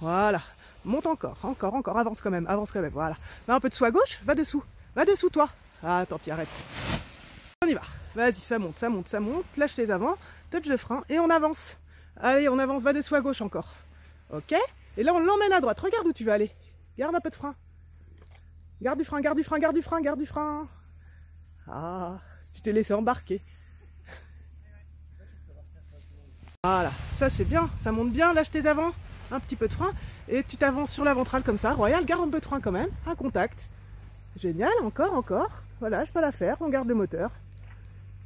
Voilà. Monte encore, encore, avance quand même, voilà. Va un peu dessous à gauche, va dessous toi. Ah, tant pis, arrête. On y va. Vas-y, ça monte. Lâche tes avants, touch le frein et on avance. Allez, on avance, va dessous à gauche encore. Ok? Et là, on l'emmène à droite. Regarde où tu vas aller. Garde un peu de frein. Garde du frein. Ah, tu t'es laissé embarquer. Voilà, ça c'est bien, ça monte bien, lâche tes avants, un petit peu de frein, et tu t'avances sur la ventrale comme ça, royal, garde un peu de frein quand même, un contact. Génial, encore, voilà, je peux la faire, on garde le moteur.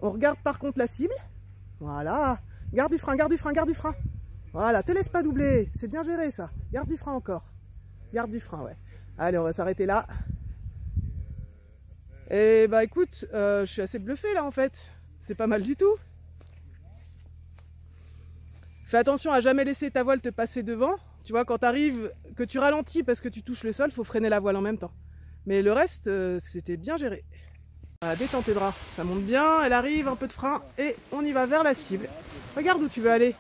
On regarde par contre la cible, voilà, garde du frein. Voilà, te laisse pas doubler, c'est bien géré ça, garde du frein encore, ouais. Allez, on va s'arrêter là. Et bah écoute, je suis assez bluffé là en fait, c'est pas mal du tout. Fais attention à jamais laisser ta voile te passer devant. Tu vois, quand tu arrives, que tu ralentis parce que tu touches le sol, il faut freiner la voile en même temps. Mais le reste, c'était bien géré. Voilà, détends tes bras, ça monte bien, elle arrive, un peu de frein, et on y va vers la cible. Regarde où tu veux aller.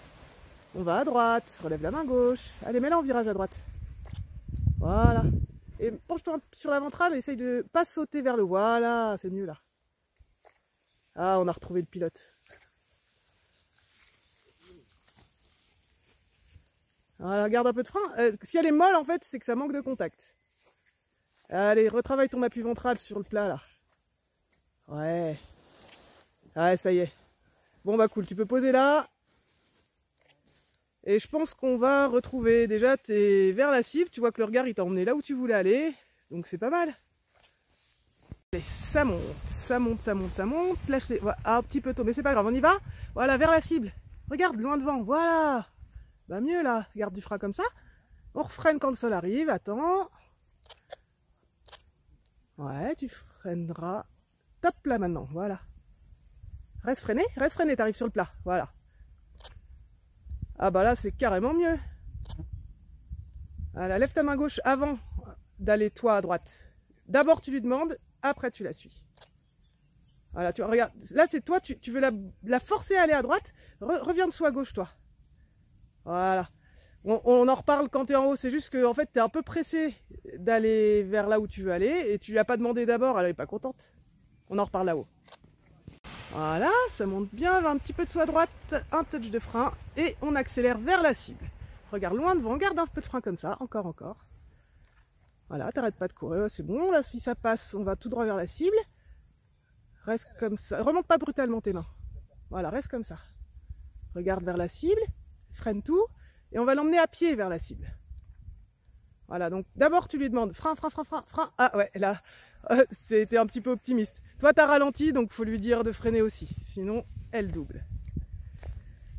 On va à droite, relève la main gauche. Allez, mets-la en virage à droite. Voilà. Et penche-toi sur la ventrale, essaye de pas sauter vers le haut. Voilà, c'est mieux là. Ah, on a retrouvé le pilote. Voilà, garde un peu de frein. Si elle est molle, en fait, c'est que ça manque de contact. Allez, retravaille ton appui ventral sur le plat, là. Ouais. Ouais, ça y est. Bon, bah cool, tu peux poser là. Et je pense qu'on va retrouver... Déjà, t'es vers la cible. Tu vois que le regard, il t'a emmené là où tu voulais aller. Donc, c'est pas mal. Et ça monte. Lâche les... Voilà, un petit peu tôt, mais c'est pas grave, on y va. Voilà, vers la cible. Regarde, loin devant, voilà. Bah mieux là, garde du frein comme ça. On refreine quand le sol arrive, attends. Ouais, tu freineras. Top là maintenant, voilà. Reste freiné, t'arrives sur le plat, voilà. Ah bah là c'est carrément mieux. Voilà, lève ta main gauche avant d'aller toi à droite. D'abord tu lui demandes, après tu la suis. Voilà, tu regarde, là c'est toi, tu veux la forcer à aller à droite, reviens dessous à gauche toi. Voilà. On en reparle quand tu es en haut, c'est juste que en fait, tu es un peu pressé d'aller vers là où tu veux aller et tu lui as pas demandé d'abord, elle n'est pas contente. On en reparle là-haut. Voilà, ça monte bien, va un petit peu dessous à droite, un touch de frein et on accélère vers la cible. Regarde loin devant, garde un peu de frein comme ça, encore. Voilà, t'arrêtes pas de courir, c'est bon, là si ça passe, on va tout droit vers la cible. Reste comme ça, remonte pas brutalement tes mains. Voilà, reste comme ça. Regarde vers la cible, freine tout. Et on va l'emmener à pied vers la cible. Voilà, donc d'abord tu lui demandes frein. Ah ouais, là, c'était un petit peu optimiste. Toi t'as ralenti, donc faut lui dire de freiner aussi. Sinon, elle double.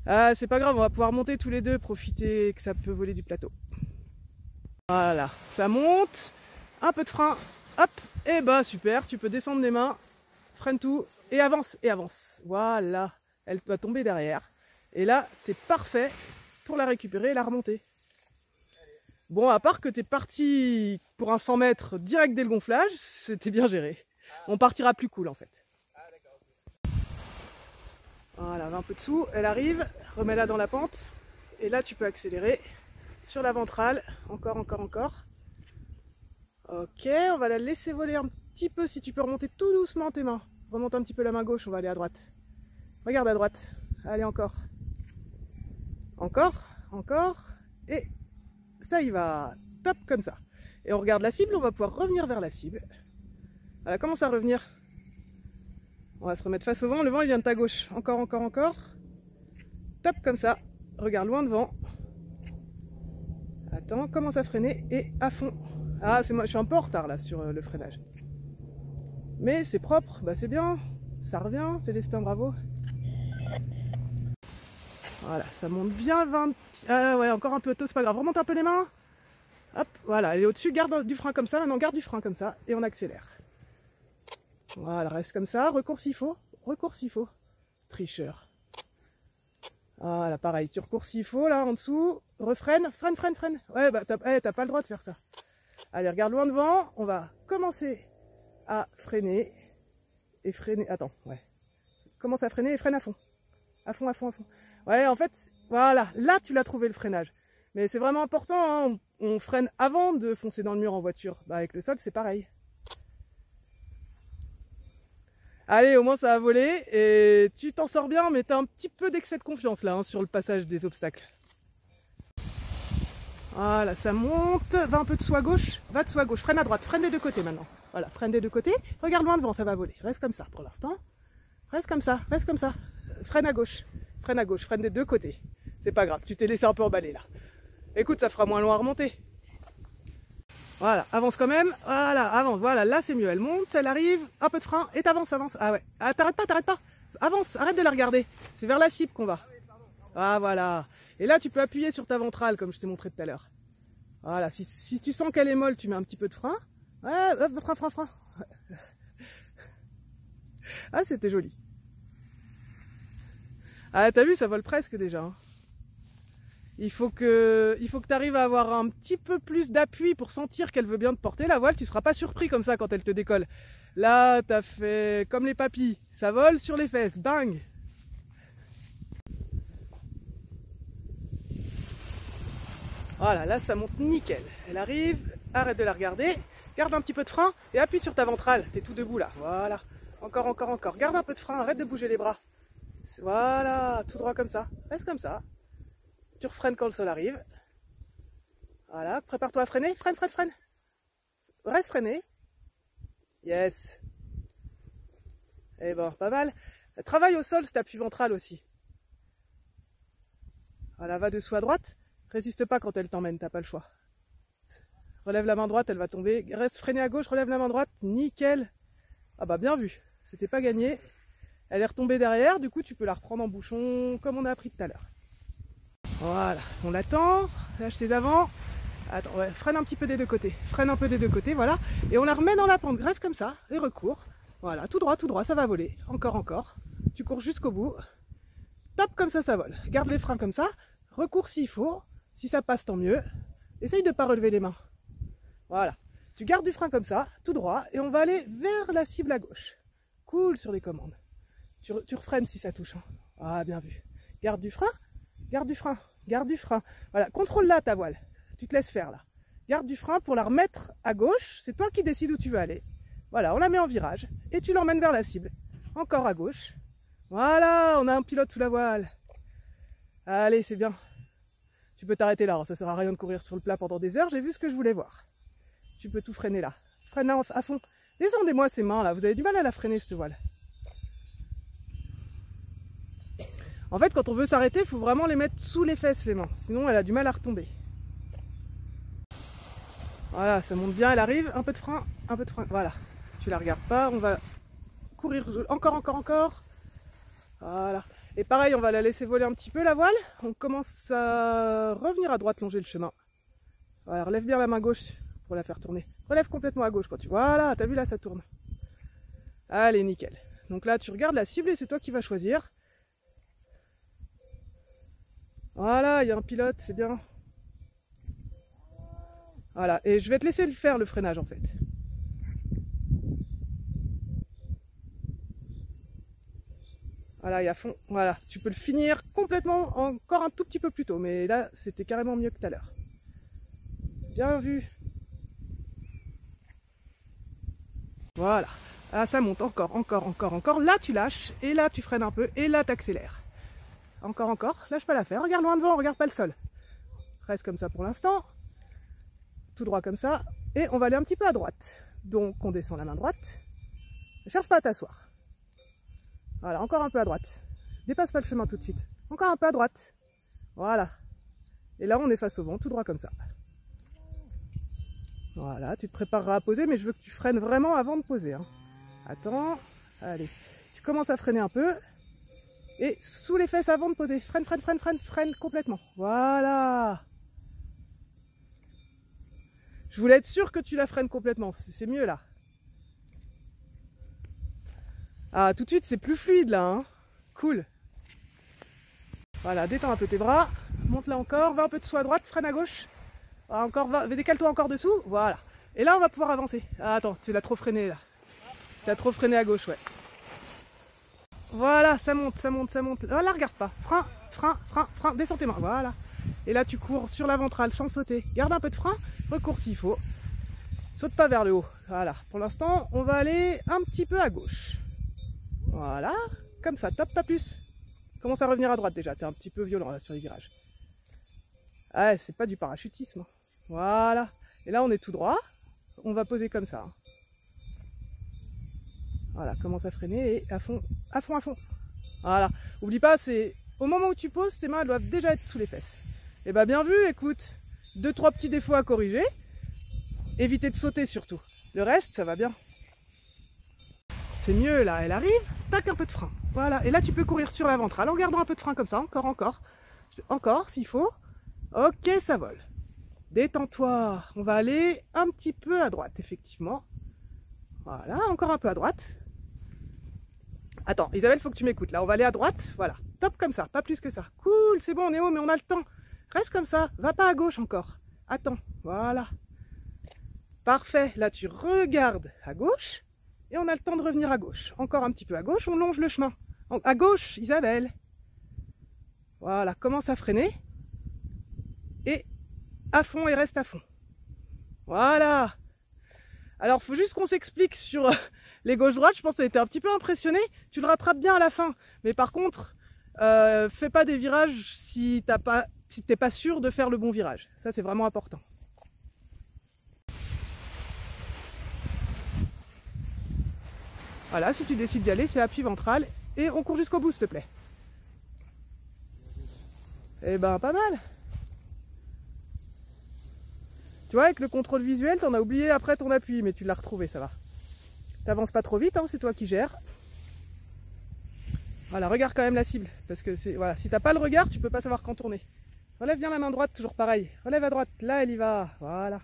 Ah, c'est pas grave, on va pouvoir monter tous les deux, profiter que ça peut voler du plateau. Voilà, ça monte. Un peu de frein. Hop, et bah super, tu peux descendre les mains. Freine tout, et avance. Voilà, elle doit tomber derrière. Et là, t'es parfait pour la récupérer et la remonter. Bon, à part que t'es parti pour un 100 mètres direct dès le gonflage, c'était bien géré. On partira plus cool en fait. Voilà, va un peu dessous, elle arrive, remets-la dans la pente. Et là, tu peux accélérer sur la ventrale. Encore. Ok, on va la laisser voler un petit peu. Si tu peux remonter tout doucement tes mains. Remonte un petit peu la main gauche, on va aller à droite. Regarde à droite. Allez, encore. Et ça y va, top comme ça. Et on regarde la cible, on va pouvoir revenir vers la cible. Elle commence à revenir. On va se remettre face au vent, le vent il vient de ta gauche. Encore. Top comme ça, regarde loin devant. Attends, commence à freiner et à fond. Ah, c'est moi, je suis un peu en retard là sur le freinage. Mais c'est propre, bah c'est bien. Ça revient, Célestin, bravo. Voilà, ça monte bien 20... Ah ouais, encore un peu tôt, c'est pas grave. Remonte un peu les mains. Hop, voilà, elle est au-dessus, garde du frein comme ça. Maintenant, garde du frein comme ça et on accélère. Voilà, reste comme ça. Recours s'il faut. Tricheur. Voilà, pareil. Tu recours s'il faut, là, en dessous. Refreine, freine. Ouais, bah, t'as pas le droit de faire ça. Allez, regarde loin devant. On va commencer à freiner. Et freiner... Attends, ouais. Commence à freiner et freine à fond. À fond. Ouais, en fait, voilà, là tu l'as trouvé le freinage. Mais c'est vraiment important, hein. on freine avant de foncer dans le mur en voiture. Bah, avec le sol, c'est pareil. Allez, au moins ça a volé et tu t'en sors bien, mais tu as un petit peu d'excès de confiance là, hein, sur le passage des obstacles. Voilà, ça monte, va un peu de sous à gauche, va de sous à gauche, freine à droite, freine des deux côtés maintenant. Voilà, freine des deux côtés, regarde loin devant, ça va voler. Reste comme ça pour l'instant. Reste comme ça, reste comme ça. Freine à gauche, freine des deux côtés. C'est pas grave, tu t'es laissé un peu emballer là. Écoute, ça fera moins loin à remonter. Voilà, avance quand même, voilà, avance, voilà, là c'est mieux, elle monte, elle arrive, un peu de frein, et t'avances, avance. Ah ouais, ah, t'arrêtes pas, avance, arrête de la regarder, c'est vers la cible qu'on va. Ah voilà, et là tu peux appuyer sur ta ventrale comme je t'ai montré tout à l'heure. Voilà, si tu sens qu'elle est molle, tu mets un petit peu de frein. Ouais, hop, frein. Ah, c'était joli. Ah, t'as vu, ça vole presque déjà. Hein. Il faut que tu arrives à avoir un petit peu plus d'appui pour sentir qu'elle veut bien te porter la voile. Tu ne seras pas surpris comme ça quand elle te décolle. Là, tu as fait comme les papis. Ça vole sur les fesses. Bang! Voilà, là, ça monte nickel. Elle arrive, arrête de la regarder. Garde un petit peu de frein et appuie sur ta ventrale. Tu es tout debout là. Voilà. Encore. Garde un peu de frein, arrête de bouger les bras. Voilà, tout droit comme ça. Reste comme ça. Tu refreines quand le sol arrive. Voilà, prépare-toi à freiner. Freine. Reste freiné. Yes. Eh ben, pas mal. Travaille au sol cet appui ventral aussi. Voilà, va dessous à droite. Résiste pas quand elle t'emmène, t'as pas le choix. Relève la main droite, elle va tomber. Reste freiné à gauche, relève la main droite. Nickel. Ah bah bien vu. C'était pas gagné. Elle est retombée derrière, du coup tu peux la reprendre en bouchon comme on a appris tout à l'heure. Voilà, on l'attend, lâche tes avants, attends, ouais, freine un petit peu des deux côtés, voilà, et on la remet dans la pente, reste comme ça, et recours, voilà, tout droit, ça va voler, encore, tu cours jusqu'au bout, top comme ça vole, garde les freins comme ça, recours s'il faut, si ça passe tant mieux, essaye de ne pas relever les mains, voilà, tu gardes du frein comme ça, tout droit, et on va aller vers la cible à gauche, cool sur les commandes, tu refreines si ça touche, hein. Ah bien vu, garde du frein, voilà, contrôle là ta voile, tu te laisses faire là, garde du frein pour la remettre à gauche, c'est toi qui décides où tu veux aller, voilà, on la met en virage, et tu l'emmènes vers la cible, encore à gauche, voilà, on a un pilote sous la voile, allez c'est bien, tu peux t'arrêter là, ça sert à rien de courir sur le plat pendant des heures, j'ai vu ce que je voulais voir, tu peux tout freiner là, freine là à fond, descendez-moi ces mains là, vous avez du mal à la freiner cette voile. En fait, quand on veut s'arrêter, il faut vraiment les mettre sous les fesses, les mains. Sinon, elle a du mal à retomber. Voilà, ça monte bien, elle arrive. Un peu de frein. Voilà. Tu la regardes pas, on va courir encore. Voilà. Et pareil, on va la laisser voler un petit peu, la voile. On commence à revenir à droite, longer le chemin. Voilà, relève bien la main gauche pour la faire tourner. Relève complètement à gauche quand tu... Voilà, t'as vu là, ça tourne. Allez, nickel. Donc là, tu regardes la cible et c'est toi qui vas choisir. Voilà, il y a un pilote, c'est bien. Voilà, et je vais te laisser faire le freinage en fait. Voilà, il y a fond. Voilà, tu peux le finir complètement encore un tout petit peu plus tôt, mais là, c'était carrément mieux que tout à l'heure. Bien vu. Voilà. Ah, ça monte encore. Là, tu lâches, et là, tu freines un peu, et là, tu accélères. Encore, lâche pas l'affaire, regarde loin devant, regarde pas le sol. Reste comme ça pour l'instant, tout droit comme ça, et on va aller un petit peu à droite. Donc on descend la main droite, ne cherche pas à t'asseoir. Voilà, encore un peu à droite. Dépasse pas le chemin tout de suite. Encore un peu à droite. Voilà. Et là on est face au vent, tout droit comme ça. Voilà, tu te prépareras à poser, mais je veux que tu freines vraiment avant de poser. Hein. Attends, allez. Tu commences à freiner un peu. Et sous les fesses avant de poser. Freine complètement. Voilà. Je voulais être sûr que tu la freines complètement. C'est mieux là. Ah, tout de suite, c'est plus fluide là. Hein. Cool. Voilà, détends un peu tes bras. Monte là encore. Va un peu de sous à droite. Freine à gauche. Encore, décale-toi encore dessous. Voilà. Et là, on va pouvoir avancer. Ah, attends, tu l'as trop freiné là. Tu as trop freiné à gauche, ouais. Voilà, ça monte. Là, regarde pas. Frein. Descends tes mains. Voilà. Et là, tu cours sur la ventrale sans sauter. Garde un peu de frein, recours s'il faut. Saute pas vers le haut. Voilà. Pour l'instant, on va aller un petit peu à gauche. Voilà. Comme ça, top, pas plus. Commence à revenir à droite déjà. T'es un petit peu violent là sur les virages. Ah, c'est pas du parachutisme. Voilà. Et là, on est tout droit. On va poser comme ça. Voilà. Commence à freiner et à fond, à fond, à fond. Voilà. Oublie pas, c'est au moment où tu poses, tes mains elles doivent déjà être sous les fesses. Et bah bien vu, écoute. 2-3 petits défauts à corriger. Éviter de sauter surtout. Le reste, ça va bien. C'est mieux là, elle arrive, tac, un peu de frein. Voilà, et là tu peux courir sur la ventrale en gardant un peu de frein comme ça, encore s'il faut. Ok, ça vole. Détends-toi, on va aller un petit peu à droite, effectivement. Voilà, encore un peu à droite. Attends, Isabelle, faut que tu m'écoutes. Là, on va aller à droite, voilà. Top comme ça, pas plus que ça. Cool, c'est bon, on est haut, mais on a le temps. Reste comme ça, va pas à gauche encore. Attends, voilà. Parfait, là tu regardes à gauche. Et on a le temps de revenir à gauche. Encore un petit peu à gauche, on longe le chemin. À gauche, Isabelle. Voilà, commence à freiner. Et à fond et reste à fond. Voilà. Alors, il faut juste qu'on s'explique sur les gauches-droites. Je pense que tu as été un petit peu impressionné. Tu le rattrapes bien à la fin. Mais par contre, fais pas des virages si t'es pas sûr de faire le bon virage. Ça, c'est vraiment important. Voilà, si tu décides d'y aller, c'est appui ventral. Et on court jusqu'au bout, s'il te plaît. Eh ben, pas mal. Tu vois, avec le contrôle visuel, t'en as oublié après ton appui, mais tu l'as retrouvé, ça va. T'avances pas trop vite, hein, c'est toi qui gères. Voilà, regarde quand même la cible. Parce que voilà, si t'as pas le regard, tu peux pas savoir quand tourner. Relève bien la main droite, toujours pareil. Relève à droite, là, elle y va. Voilà.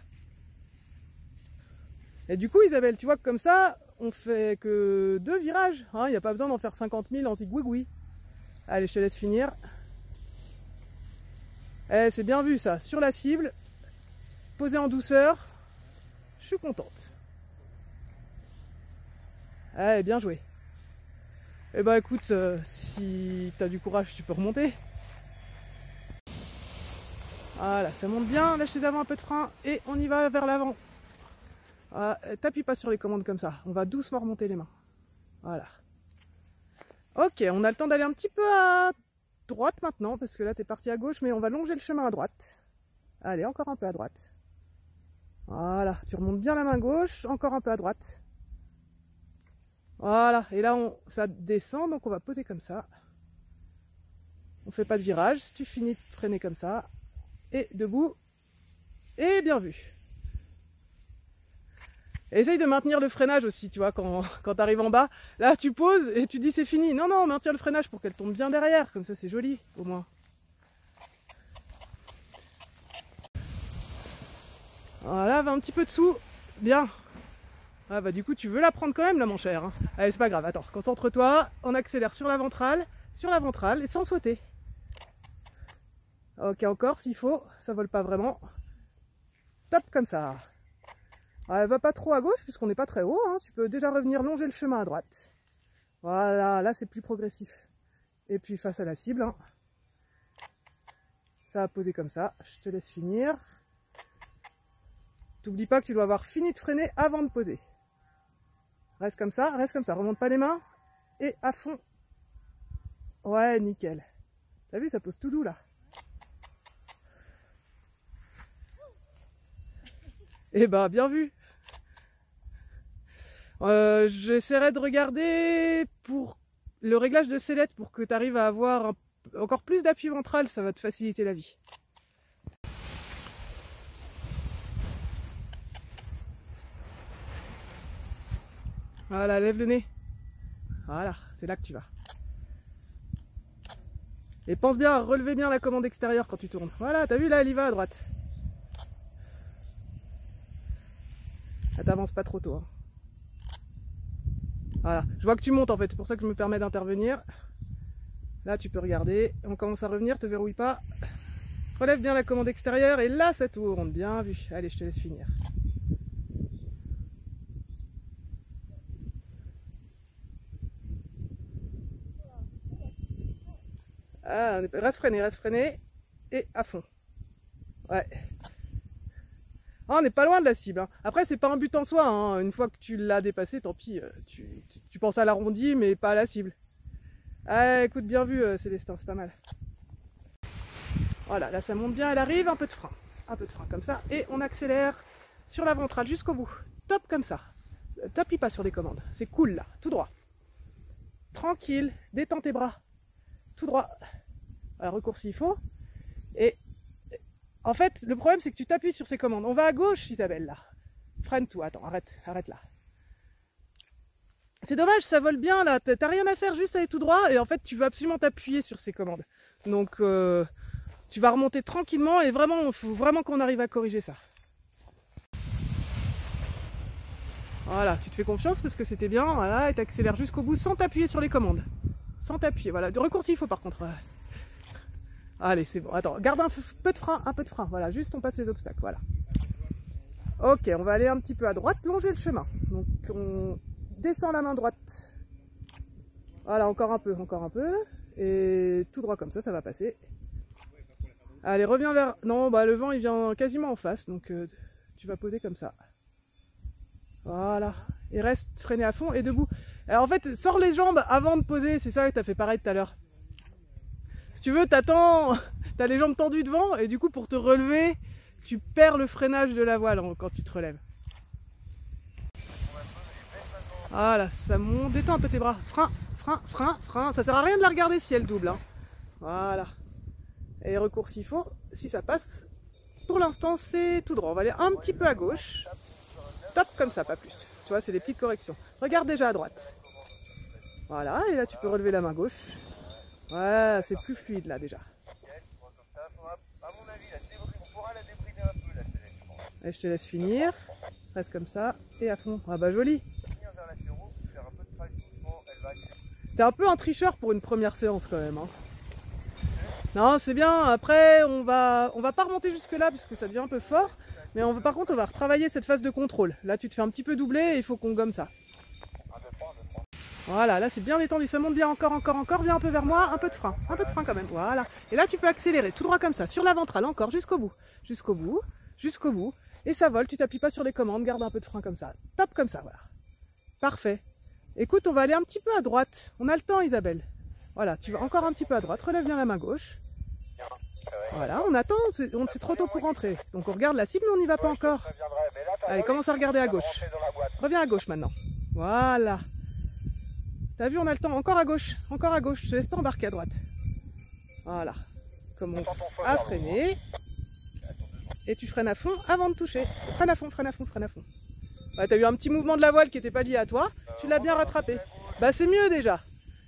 Et du coup, Isabelle, tu vois que comme ça, on fait que 2 virages. Il n'y a pas besoin d'en faire 50 000 en zigouigoui. Allez, je te laisse finir. Eh, c'est bien vu ça. Sur la cible, posé en douceur. Je suis contente. Allez, bien joué. Eh ben écoute, si tu as du courage, tu peux remonter. Voilà, ça monte bien. Lâche tes avant un peu de frein et on y va vers l'avant. T'appuies pas sur les commandes comme ça, on va doucement remonter les mains. Voilà. Ok, on a le temps d'aller un petit peu à droite maintenant, parce que là t'es parti à gauche, mais on va longer le chemin à droite. Allez, encore un peu à droite. Voilà, tu remontes bien la main gauche, encore un peu à droite. Voilà, et là ça descend, donc on va poser comme ça. On fait pas de virage, tu finis de freiner comme ça. Et debout, et bien vu. Essaye de maintenir le freinage aussi, tu vois, quand tu arrives en bas. Là, tu poses et tu dis c'est fini. Non, non, maintiens le freinage pour qu'elle tombe bien derrière. Comme ça, c'est joli, au moins. Voilà, va un petit peu dessous. Bien. Ah bah du coup, tu veux la prendre quand même, là, mon cher. Hein. Allez, c'est pas grave. Attends, concentre-toi. On accélère sur la ventrale et sans sauter. Ok, encore, s'il faut. Ça vole pas vraiment. Top, comme ça. Elle va pas trop à gauche puisqu'on n'est pas très haut, hein. Tu peux déjà revenir longer le chemin à droite. Voilà, là c'est plus progressif. Et puis face à la cible, hein. Ça va poser comme ça, je te laisse finir. T'oublies pas que tu dois avoir fini de freiner avant de poser. Reste comme ça, remonte pas les mains. Et à fond. Ouais, nickel. T'as vu, ça pose tout doux là. Eh ben, bien vu. J'essaierai de regarder pour le réglage de sellette pour que tu arrives à avoir encore plus d'appui ventral, ça va te faciliter la vie. Voilà, lève le nez. Voilà, c'est là que tu vas. Et pense bien à relever bien la commande extérieure quand tu tournes. Voilà, t'as vu là, elle y va à droite. Elle t'avance pas trop tôt. Hein. Voilà, je vois que tu montes en fait, c'est pour ça que je me permets d'intervenir. Là tu peux regarder, on commence à revenir, te verrouille pas. Relève bien la commande extérieure et là ça tourne, bien vu. Allez, je te laisse finir. Ah, reste freiné et à fond. Ouais. Ah, on n'est pas loin de la cible. Hein. Après, c'est pas un but en soi. Hein. Une fois que tu l'as dépassé, tant pis. Tu penses à l'arrondi, mais pas à la cible. Ah, écoute, bien vu, Célestin, c'est pas mal. Voilà, là ça monte bien, elle arrive, un peu de frein. Un peu de frein comme ça. Et on accélère sur la ventrale jusqu'au bout. Top comme ça. T'appuies pas sur les commandes. C'est cool là, tout droit. Tranquille, détends tes bras. Tout droit. Voilà, recours s'il faut. Et en fait, le problème c'est que tu t'appuies sur ces commandes. On va à gauche, Isabelle, là. Freine tout, attends, arrête là. C'est dommage, ça vole bien là, t'as rien à faire, juste aller tout droit. Et en fait, tu veux absolument t'appuyer sur ces commandes. Donc, tu vas remonter tranquillement et vraiment, il faut vraiment qu'on arrive à corriger ça. Voilà, tu te fais confiance parce que c'était bien, voilà, et t'accélères jusqu'au bout sans t'appuyer sur les commandes. Sans t'appuyer, voilà. Du recours s'il faut par contre. Allez, c'est bon. Attends, garde un peu de frein, voilà, juste on passe les obstacles, voilà. Ok, on va aller un petit peu à droite, longer le chemin. Donc on descend la main droite. Voilà, encore un peu, et tout droit comme ça va passer. Allez, reviens vers... Non, bah le vent il vient quasiment en face, donc tu vas poser comme ça. Voilà, et reste freiné à fond et debout. Alors en fait, sors les jambes avant de poser, c'est ça que t'as fait pareil tout à l'heure. Si tu veux, t'attends, t'as les jambes tendues devant, et du coup pour te relever, tu perds le freinage de la voile quand tu te relèves. Voilà, ça monte, détends un peu tes bras. Frein, ça sert à rien de la regarder si elle double. Hein. Voilà. Et recours s'il faut, si ça passe. Pour l'instant, c'est tout droit. On va aller un petit peu à gauche. Top comme ça, pas plus. Tu vois, c'est des petites corrections. Regarde déjà à droite. Voilà, et là tu peux relever la main gauche. Voilà, c'est plus fluide là déjà. Et je te laisse finir. Reste comme ça, et à fond. Ah bah joli. T'es un peu un tricheur pour une première séance quand même. Hein. Non, c'est bien. Après, on va pas remonter jusque là parce que ça devient un peu fort. Mais par contre, on va retravailler cette phase de contrôle. Là, tu te fais un petit peu doubler et il faut qu'on gomme ça. Voilà, là c'est bien détendu, ça monte bien encore, viens un peu vers moi, un peu de frein quand même, voilà. Et là tu peux accélérer, tout droit comme ça, sur la ventrale, encore, jusqu'au bout, et ça vole, tu t'appuies pas sur les commandes, garde un peu de frein comme ça, top comme ça, voilà. Parfait. Écoute, on va aller un petit peu à droite, on a le temps Isabelle. Voilà, tu vas encore un petit peu à droite, relève bien la main gauche. Voilà, on attend, c'est trop tôt pour rentrer. Donc on regarde la cible, mais on n'y va pas encore. Allez, commence à regarder à gauche. Reviens à gauche maintenant. Voilà. T'as vu, on a le temps, encore à gauche, je te laisse pas embarquer à droite. Voilà. Commence à freiner. Et tu freines à fond avant de toucher. Freine à fond. Ouais, t'as eu un petit mouvement de la voile qui n'était pas lié à toi, tu l'as bien rattrapé. Bah c'est mieux déjà.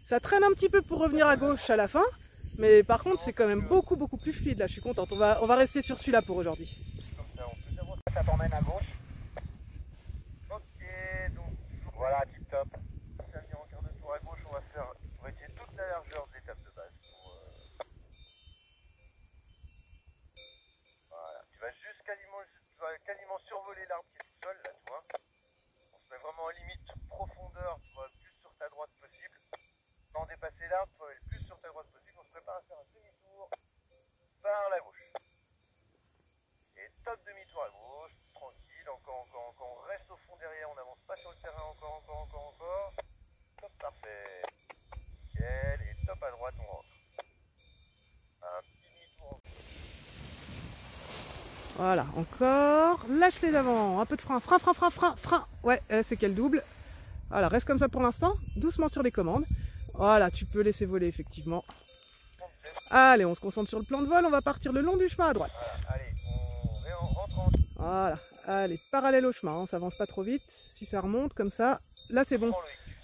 Ça traîne un petit peu pour revenir à gauche à la fin, mais par contre c'est quand même beaucoup plus fluide là, je suis contente. On va rester sur celui-là pour aujourd'hui. Ça t'emmène à gauche. Ok, donc voilà, tip top. Ça vient en quart de tour à gauche, on va essayer toute la largeur de l'étape de base. Voilà, tu vas quasiment survoler l'arbre qui est tout seul là, tu vois. On se met vraiment à limite profondeur, tu vois, plus sur ta droite possible. Sans dépasser l'arbre, tu vas aller plus sur ta droite possible. On se prépare à faire un demi-tour par la gauche. Et top demi-tour à gauche, tranquille, encore, on reste au fond derrière, on n'avance pas sur le terrain, encore. Top, parfait. Nickel, et top à droite, on rentre. Un petit demi-tour. Voilà, encore. Lâche les avant, un peu de frein. Ouais, c'est qu'elle double. Voilà, reste comme ça pour l'instant, doucement sur les commandes. Voilà, tu peux laisser voler effectivement. Allez, on se concentre sur le plan de vol, on va partir le long du chemin à droite. Voilà, allez, on rentre en... Voilà, allez, parallèle au chemin, on s'avance pas trop vite. Si ça remonte comme ça, là c'est bon.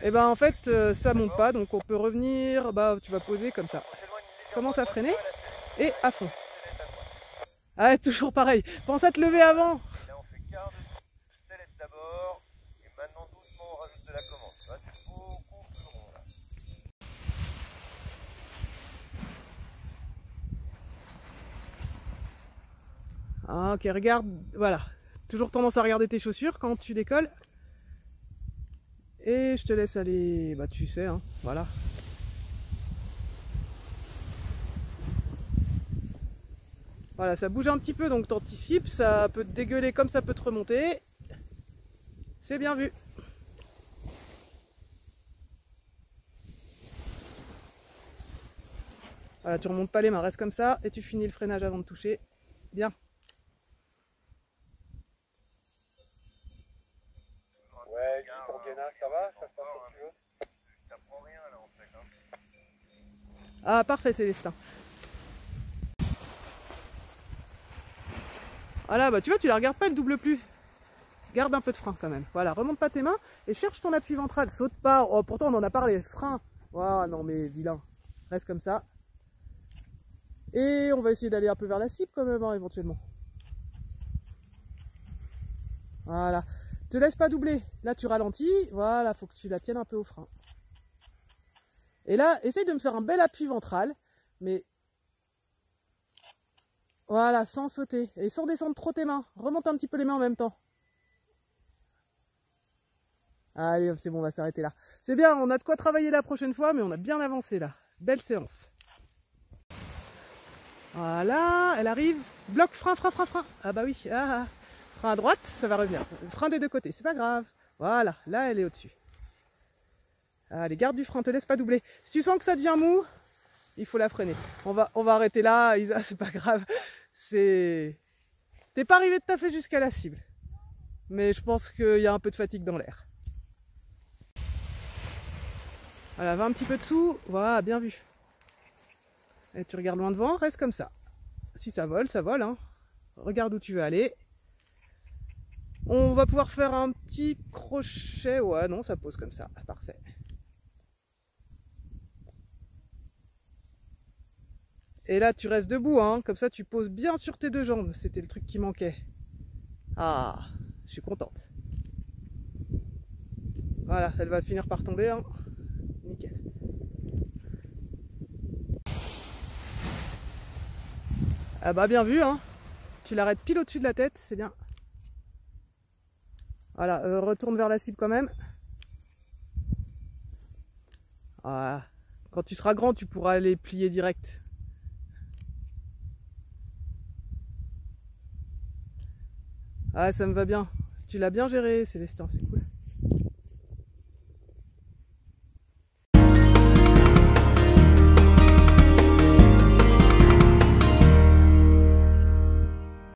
Et ben en fait, ça monte pas, donc on peut revenir, bah tu vas poser comme ça. Commence à freiner et à fond. Ah, toujours pareil, pense à te lever avant. Là on fait quart de sellette d'abord, et maintenant doucement on rajoute de la commande. Tu vois, c'est beaucoup plus rond là. Ah, ok, regarde, voilà. Toujours tendance à regarder tes chaussures quand tu décolles. Et je te laisse aller, bah tu sais, hein, voilà. Voilà, ça bouge un petit peu, donc t'anticipes, ça peut te dégueuler comme ça peut te remonter. C'est bien vu. Voilà, tu remontes pas les mains, reste comme ça, et tu finis le freinage avant de toucher. Bien. Ouais, dis pour gainage, ça va? Ça se passe comme tu veux? T'apprends rien là en fait. Hein. Ah, parfait, Célestin. Voilà, bah tu vois, tu la regardes pas, elle double plus. Garde un peu de frein quand même. Voilà, remonte pas tes mains et cherche ton appui ventral. Saute pas. Oh, pourtant, on en a parlé. Frein. Oh, non, mais vilain. Reste comme ça. Et on va essayer d'aller un peu vers la cible quand même, hein, éventuellement. Voilà. Te laisse pas doubler. Là, tu ralentis. Voilà, faut que tu la tiennes un peu au frein. Et là, essaye de me faire un bel appui ventral. Mais voilà, sans sauter. Et sans descendre trop tes mains. Remonte un petit peu les mains en même temps. Allez, c'est bon, on va s'arrêter là. C'est bien, on a de quoi travailler la prochaine fois, mais on a bien avancé là. Belle séance. Voilà, elle arrive. Bloc, frein, frein, frein, frein. Ah bah oui, frein à droite, ça va revenir. Frein des deux côtés, c'est pas grave. Voilà, là elle est au-dessus. Allez, garde du frein, te laisse pas doubler. Si tu sens que ça devient mou, il faut la freiner. On va arrêter là, Isa, c'est pas grave. T'es pas arrivé de taffer jusqu'à la cible. Mais je pense qu'il y a un peu de fatigue dans l'air. Voilà, va un petit peu dessous. Voilà, bien vu. Et tu regardes loin devant, reste comme ça. Si ça vole, ça vole. Hein. Regarde où tu veux aller. On va pouvoir faire un petit crochet. Ouais, non, ça pose comme ça. Parfait. Et là, tu restes debout. Hein. Comme ça, tu poses bien sur tes deux jambes. C'était le truc qui manquait. Ah, je suis contente. Voilà, elle va finir par tomber. Hein. Nickel. Ah bah bien vu, hein. Tu l'arrêtes pile au-dessus de la tête, c'est bien. Voilà, retourne vers la cible quand même. Voilà. Quand tu seras grand, tu pourras aller plier direct. Ah, ça me va bien. Tu l'as bien géré, Célestin, c'est cool.